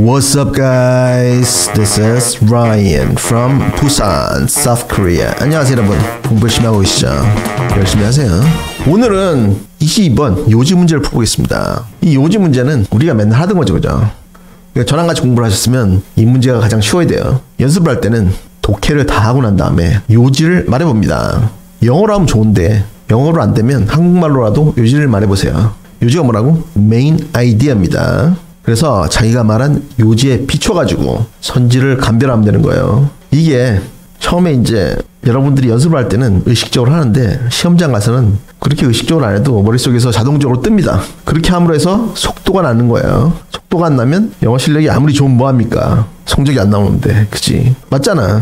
What's up guys? This is Ryan from Busan, South Korea. 안녕하세요 여러분. 공부 열심히 하고 계시죠? 열심히 하세요. 오늘은 22번 요지 문제를 풀어보겠습니다. 이 요지 문제는 우리가 맨날 하던 거죠, 그죠? 그러니까 저랑 같이 공부를 하셨으면 이 문제가 가장 쉬워야 돼요. 연습을 할 때는 독해를 다 하고 난 다음에 요지를 말해봅니다. 영어로 하면 좋은데 영어로 안 되면 한국말로라도 요지를 말해보세요. 요지가 뭐라고? 메인 아이디어입니다. 그래서 자기가 말한 요지에 비춰가지고 선지를 감별하면 되는 거예요. 이게 처음에 이제 여러분들이 연습을 할 때는 의식적으로 하는데 시험장 가서는 그렇게 의식적으로 안 해도 머릿속에서 자동적으로 뜹니다. 그렇게 함으로 해서 속도가 나는 거예요. 속도가 안 나면 영어 실력이 아무리 좋으면 뭐합니까? 성적이 안 나오는데, 그치? 맞잖아.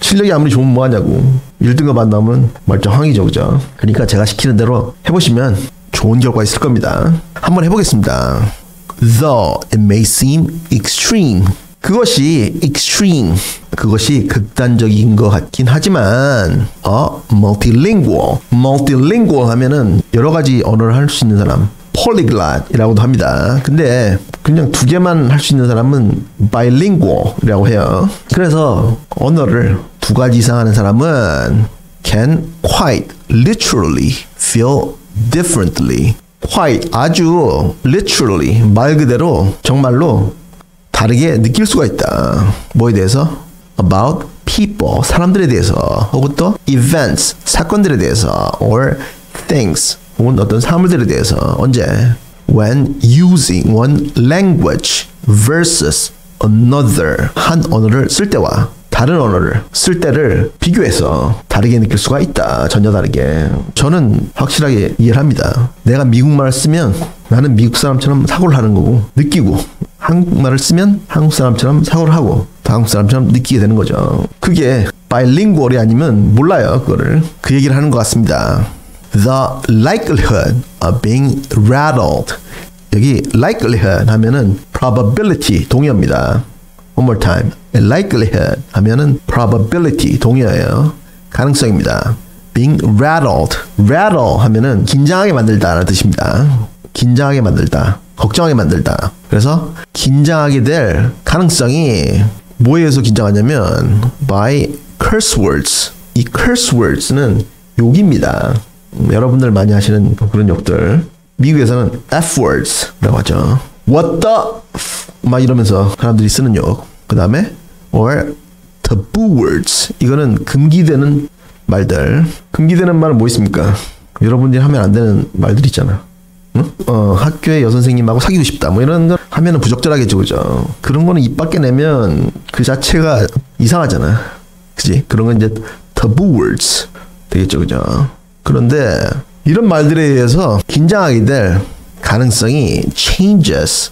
실력이 아무리 좋으면 뭐하냐고. 1등급 안 나오면 멀쩡하기죠, 그죠? 그러니까 제가 시키는 대로 해보시면 좋은 결과 있을 겁니다. 한번 해보겠습니다. Though it may seem extreme. 그것이 extreme. 그것이 극단적인 것 같긴 하지만 multilingual. multilingual 하면은 여러 가지 언어를 할 수 있는 사람. polyglot이라고도 합니다. 근데 그냥 두 개만 할 수 있는 사람은 bilingual이라고 해요. 그래서 언어를 두 가지 이상 하는 사람은 can quite literally feel differently. quite 아주 literally 말 그대로 정말로 다르게 느낄 수가 있다. 뭐에 대해서? about people 사람들에 대해서 혹은 또 events 사건들에 대해서 or things 혹은 어떤 사물들에 대해서 언제? when using one language versus another 한 언어를 쓸 때와 다른 언어를 쓸 때를 비교해서 다르게 느낄 수가 있다. 전혀 다르게. 저는 확실하게 이해를 합니다. 내가 미국말을 쓰면 나는 미국 사람처럼 사고를 하는 거고 느끼고 한국말을 쓰면 한국 사람처럼 사고를 하고 한국 사람처럼 느끼게 되는 거죠. 그게 bilingual이 아니면 몰라요. 그거를. 그 얘기를 하는 것 같습니다. The likelihood of being rattled. 여기 likelihood 하면은 probability 동의어입니다. One more time. likelihood 하면은 probability 동의어예요. 가능성입니다. being rattled. rattle 하면은 긴장하게 만들다라는 뜻입니다. 긴장하게 만들다. 걱정하게 만들다. 그래서 긴장하게 될 가능성이 뭐에 의해서 긴장하냐면 by curse words. 이 curse words는 욕입니다. 여러분들 많이 하시는 그런 욕들. 미국에서는 F words라고 하죠. What the 막 이러면서 사람들이 쓰는 욕. 그 다음에 or taboo words. 이거는 금기되는 말들. 금기되는 말은 뭐 있습니까? 여러분들이 하면 안 되는 말들 있잖아. 응? 학교에 여선생님하고 사귀고 싶다. 뭐 이런 거 하면은 부적절하겠죠, 그죠? 그런 거는 입 밖에 내면 그 자체가 이상하잖아. 그지? 그런 건 이제 taboo words 되겠죠, 그죠? 그런데 이런 말들에 의해서 긴장하게 될 가능성이 changes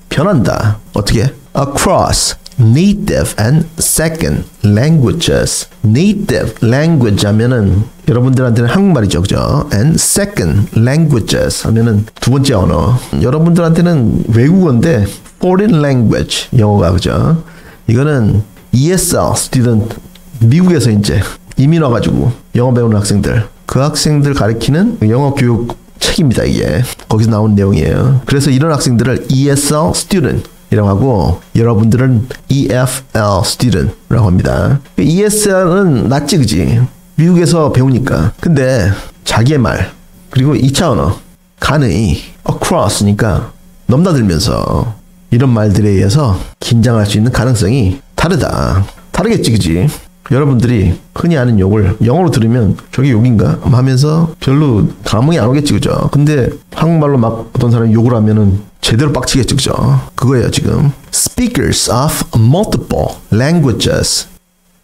변한다. 어떻게? across native and second languages. native language 하면은 여러분들한테는 한국말이죠, 그죠? and second languages 하면은 두 번째 언어. 여러분들한테는 외국어인데 foreign language 영어가, 그죠? 이거는 ESL student 미국에서 이제 이민 와가지고 영어 배우는 학생들. 그 학생들 가르치는 영어 교육 책입니다, 이게. 거기서 나온 내용이에요. 그래서 이런 학생들을 ESL student 이라고 하고 여러분들은 EFL student라고 합니다. ESL은 낫지, 그지? 미국에서 배우니까. 근데 자기의 말 그리고 2차 언어 간의 across니까 넘나들면서 이런 말들에 의해서 긴장할 수 있는 가능성이 다르다. 다르겠지, 그지? 여러분들이 흔히 아는 욕을 영어로 들으면 저게 욕인가? 하면서 별로 감흥이 안 오겠지, 그죠? 근데 한국말로 막 어떤 사람이 욕을 하면은 제대로 빡치겠죠, 그죠? 그거예요, 지금. Speakers of multiple languages.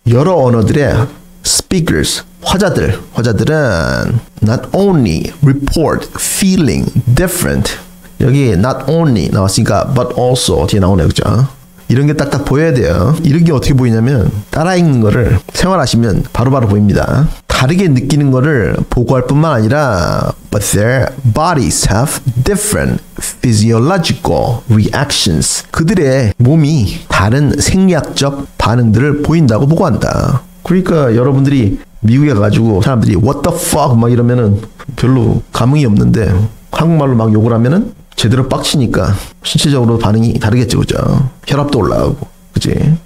여러 언어들의 speakers, 화자들은 not only report feeling different. 여기 not only 나왔으니까 but also 뒤에 나오네요, 그죠? 이런 게 딱딱 보여야 돼요. 이런 게 어떻게 보이냐면 따라 읽는 거를 생활하시면 바로바로 보입니다. 다르게 느끼는 거를 보고할 뿐만 아니라 but their bodies have different physiological reactions. 그들의 몸이 다른 생리학적 반응들을 보인다고 보고한다. 그러니까 여러분들이 미국에 가가지고 사람들이 what the fuck 막 이러면은 별로 감흥이 없는데 한국말로 막 욕을 하면은 제대로 빡치니까 신체적으로 반응이 다르겠죠, 그죠? 혈압도 올라가고, 그지?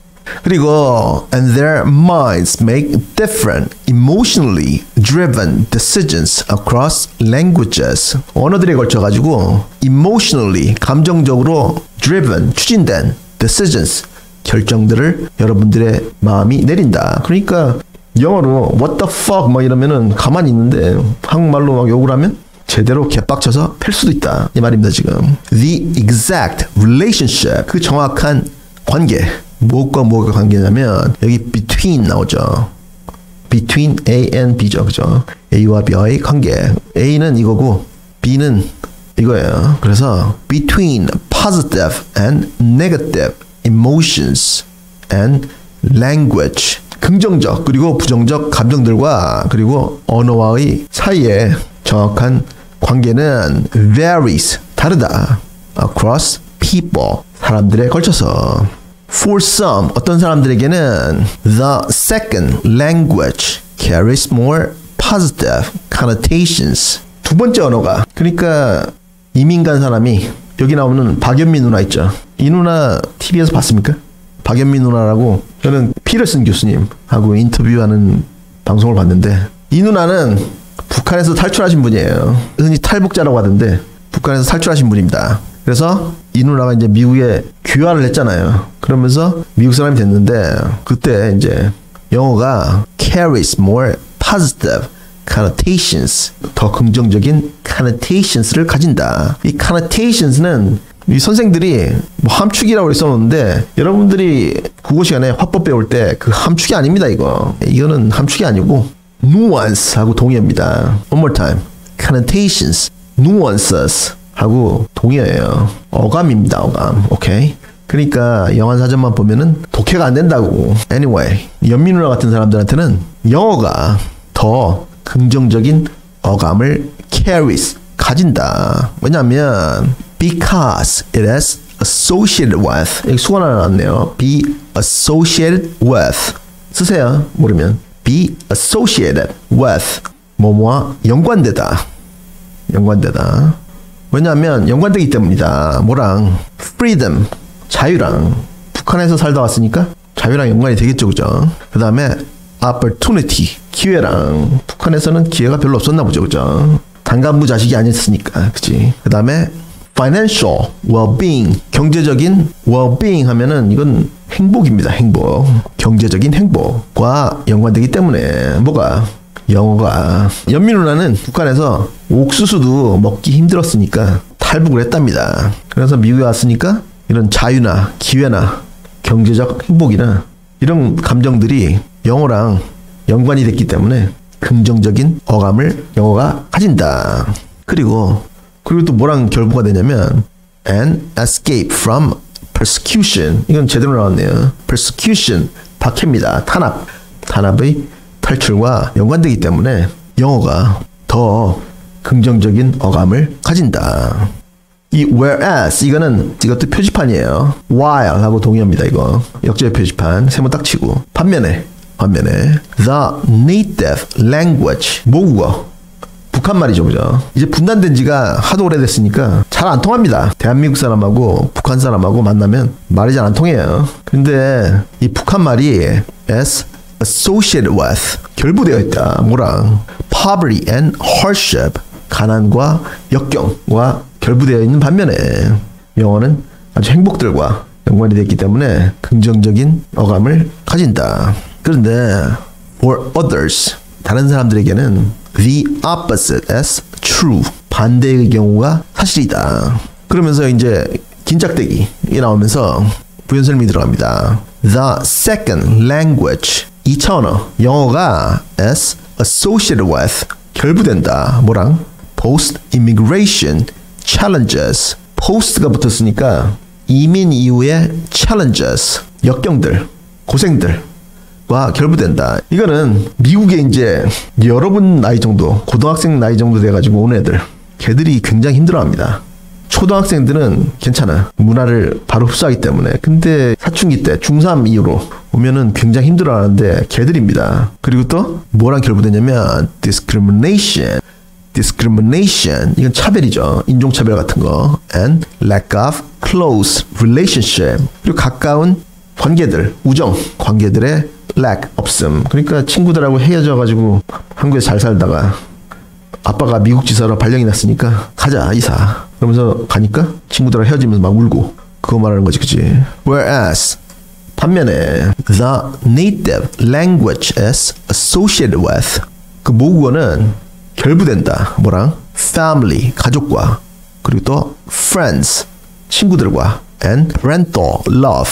그리고 and their minds make different emotionally driven decisions across languages. 언어들에 걸쳐 가지고 emotionally 감정적으로 driven 추진된 decisions 결정들을 여러분들의 마음이 내린다. 그러니까 영어로 what the fuck 막 이러면은 가만히 있는데 한국말로 막 욕을 하면 제대로 개빡쳐서 팰 수도 있다. 이 말입니다, 지금. The exact relationship 그 정확한 관계. 무엇과 무엇의 관계냐면 여기 between 나오죠. between A and B죠. 그죠? A와 B와의 관계. A는 이거고 B는 이거예요. 그래서 between positive and negative emotions and language. 긍정적 그리고 부정적 감정들과 그리고 언어와의 사이에 정확한 관계는 varies 다르다. across people 사람들에 걸쳐서 For some, 어떤 사람들에게는 the second language carries more positive connotations. 두 번째 언어가 그러니까 이민 간 사람이 여기 나오는 박연미 누나 있죠. 이 누나 TV에서 봤습니까? 박연미 누나라고 저는 피러슨 교수님하고 인터뷰하는 방송을 봤는데 이 누나는 북한에서 탈출하신 분이에요. 흔히 탈북자라고 하던데 북한에서 탈출하신 분입니다. 그래서 이 누나가 이제 미국에 귀화를 했잖아요. 그러면서 미국 사람이 됐는데 그때 이제 영어가 carries more positive connotations 더 긍정적인 connotations를 가진다. 이 connotations는 이 선생들이 뭐 함축이라고 써놓는데 여러분들이 국어 시간에 화법 배울 때 그 함축이 아닙니다. 이거는 함축이 아니고 nuance하고 동의어입니다. One more time. connotations, nuances 하고 동의어예요. 어감입니다. 어감. 오케이. 그러니까 영어사전만 보면은 독해가 안 된다고. Anyway, 연미 누나 같은 사람들한테는 영어가 더 긍정적인 어감을 carries 가진다. 왜냐하면 because it is associated with 여기 수건 하나 나왔네요. be associated with 쓰세요. 모르면 be associated with 뭐뭐와 연관되다. 연관되다. 왜냐하면 연관되기 때문이다. 뭐랑 freedom 자유랑 북한에서 살다 왔으니까 자유랑 연관이 되겠죠, 그죠? 그 다음에 opportunity 기회랑 북한에서는 기회가 별로 없었나 보죠, 그죠? 단간부 자식이 아니었으니까, 그치? 그 다음에 financial well-being 경제적인 well-being 하면은 이건 행복입니다. 행복 경제적인 행복과 연관되기 때문에 뭐가 영어가 연미 누나는 북한에서 옥수수도 먹기 힘들었으니까 탈북을 했답니다. 그래서 미국에 왔으니까 이런 자유나 기회나 경제적 행복이나 이런 감정들이 영어랑 연관이 됐기 때문에 긍정적인 어감을 영어가 가진다. 그리고 또 뭐랑 결부가 되냐면 an escape from persecution 이건 제대로 나왔네요. persecution 박해입니다. 탄압의 탈출과 연관되기 때문에 영어가 더 긍정적인 어감을 가진다. 이 whereas 이것도 표지판이에요. while 하고 동의어입니다. 이거 역제 표지판 세모 딱 치고 반면에 the native language 모국어 북한 말이죠, 그죠? 이제 분단된 지가 하도 오래됐으니까 잘 안 통합니다. 대한민국 사람하고 북한 사람하고 만나면 말이 잘 안 통해요. 근데 이 북한 말이 as associated with 결부되어 있다. 뭐랑 poverty and hardship 가난과 역경과 결부되어 있는 반면에 영어는 아주 행복들과 연관이 되어 있기 때문에 긍정적인 어감을 가진다. 그런데 for others 다른 사람들에게는 the opposite is true 반대의 경우가 사실이다. 그러면서 이제 긴짝대기 나오면서 부연설명이 들어갑니다. The second language 2차 언어 영어가 is associated with 결부된다. 뭐랑 post immigration challenges post가 붙었으니까 이민 이후의 challenges 역경들 고생들과 결부된다. 이거는 미국에 이제 여러분 나이 정도 고등학생 나이 정도 돼가지고 온 애들 걔들이 굉장히 힘들어합니다. 초등학생들은 괜찮아. 문화를 바로 흡수하기 때문에. 근데 사춘기 때 중3 이후로 오면은 굉장히 힘들어하는데 걔들입니다. 그리고 또 뭐랑 결부되냐면 discrimination discrimination, 이건 차별이죠. 인종차별 같은 거. And lack of close relationship, 그리고 가까운 관계들, 우정 관계들의 lack, 없음. 그러니까 친구들하고 헤어져가지고 한국에 잘 살다가 아빠가 미국 지사로 발령이 났으니까 가자 이사 그러면서 가니까 친구들하고 헤어지면서 막 울고, 그거 말하는 거지, 그치? Whereas 반면에 the native language is associated with, 그 모국어는 결부된다. 뭐랑? family, 가족과, 그리고 또 friends, 친구들과, and parental love,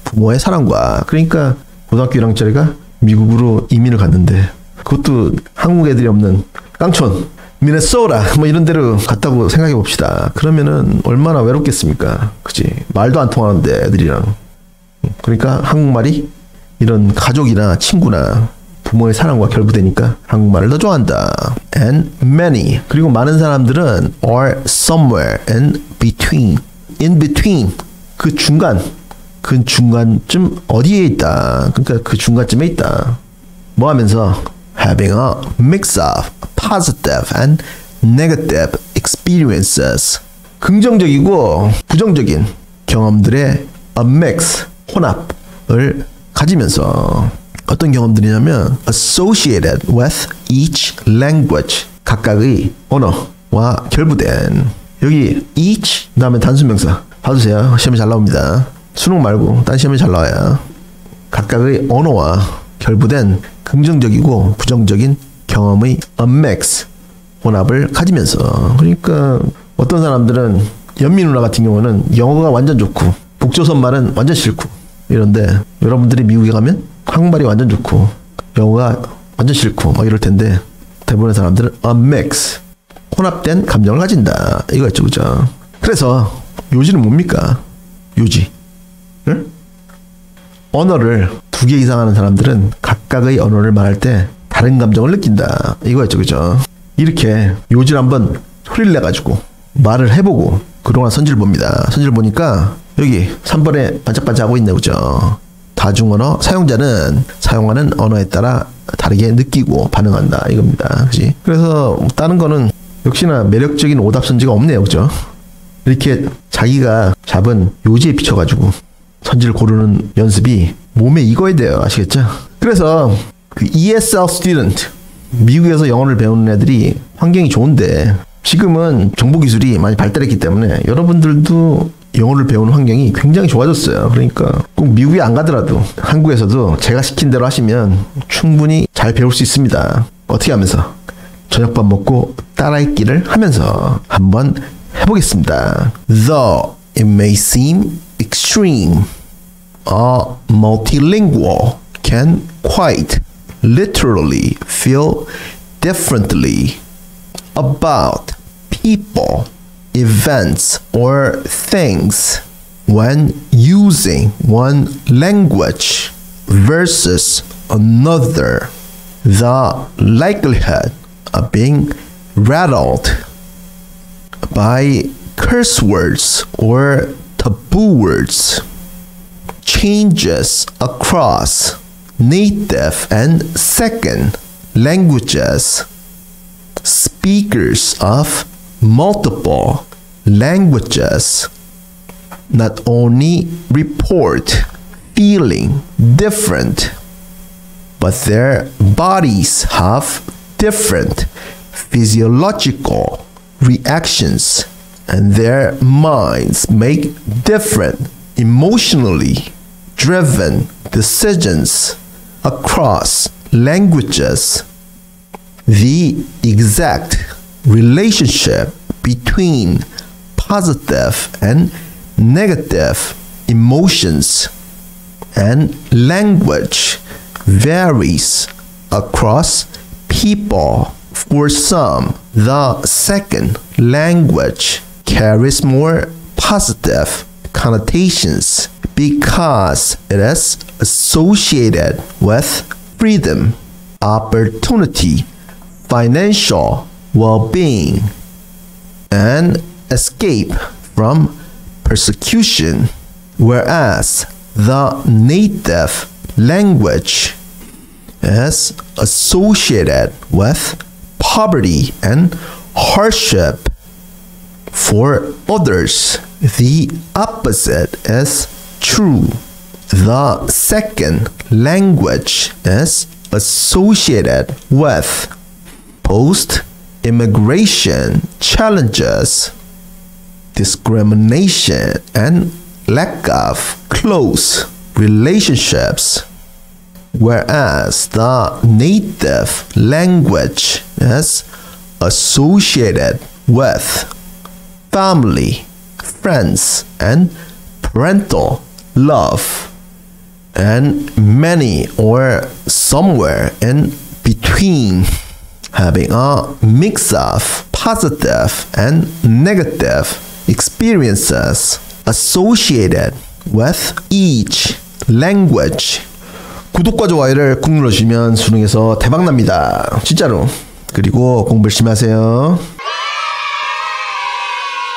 부모의 사랑과. 그러니까 고등학교 1학년짜리가 미국으로 이민을 갔는데, 그것도 한국 애들이 없는 깡촌, 미네소타 뭐 이런 데로 갔다고 생각해 봅시다. 그러면은 얼마나 외롭겠습니까? 그치? 말도 안 통하는데 애들이랑. 그러니까 한국말이 이런 가족이나 친구나 부모의 사랑과 결부되니까 한국말을 더 좋아한다. And many, 그리고 많은 사람들은 are somewhere in between, 그 중간쯤 어디에 있다. 그러니까 그 중간쯤에 있다. 뭐 하면서 having a mix of positive and negative experiences, 긍정적이고 부정적인 경험들의 a mix, 혼합을 가지면서, 어떤 경험들이냐면 associated with each language, 각각의 언어와 결부된. 여기 each 다음에 단수명사 봐주세요. 시험에 잘 나옵니다. 수능 말고 딴 시험에 잘 나와요. 각각의 언어와 결부된 긍정적이고 부정적인 경험의 a mix, 혼합을 가지면서. 그러니까 어떤 사람들은, 연미 누나 같은 경우는 영어가 완전 좋고 북조선 말은 완전 싫고 이런데, 여러분들이 미국에 가면 한국말이 완전 좋고 영어가 완전 싫고 막 이럴 텐데, 대부분의 사람들은 a mix, 혼합된 감정을 가진다. 이거였죠, 그죠? 그래서 요지는 뭡니까? 요지. 응? 언어를 2개 이상 하는 사람들은 각각의 언어를 말할 때 다른 감정을 느낀다. 이거였죠, 그죠? 이렇게 요지를 한번 소리를 내가지고 말을 해보고 그동안 선지를 봅니다. 선지를 보니까 여기 3번에 반짝반짝하고 있네, 그죠? 다중언어 사용자는 사용하는 언어에 따라 다르게 느끼고 반응한다. 이겁니다. 그치? 그래서 다른 거는 역시나 매력적인 오답 선지가 없네요, 그죠? 이렇게 자기가 잡은 요지에 비춰가지고 선지를 고르는 연습이 몸에 익어야 돼요. 아시겠죠? 그래서 그 ESL student, 미국에서 영어를 배우는 애들이 환경이 좋은데, 지금은 정보기술이 많이 발달했기 때문에 여러분들도 영어를 배우는 환경이 굉장히 좋아졌어요. 그러니까 꼭 미국에 안 가더라도 한국에서도 제가 시킨 대로 하시면 충분히 잘 배울 수 있습니다. 어떻게 하면서? 저녁밥 먹고 따라했기를 하면서 한번 해보겠습니다. Though it may seem extreme, a multilingual can quite literally feel differently about people, events, or things when using one language versus another. The likelihood of being rattled by curse words or taboo words changes across native and second languages. Speakers of multiple languages not only report feeling different, but their bodies have different physiological reactions, and their minds make different emotionally driven decisions across languages. The exact relationship between positive and negative emotions and language varies across people. For some, the second language carries more positive connotations because it is associated with freedom, opportunity, financial well-being, and escape from persecution, whereas the native language is associated with poverty and hardship. For others, the opposite is true. The second language is associated with post-immigration challenges, discrimination, and lack of close relationships, whereas the native language is associated with family, friends, and parental love, and many or somewhere in between, having a mix of positive and negative experiences associated with each language. 구독과 좋아요를 꾹 눌러주시면 수능에서 대박납니다. 진짜로. 그리고 공부 열심히 하세요.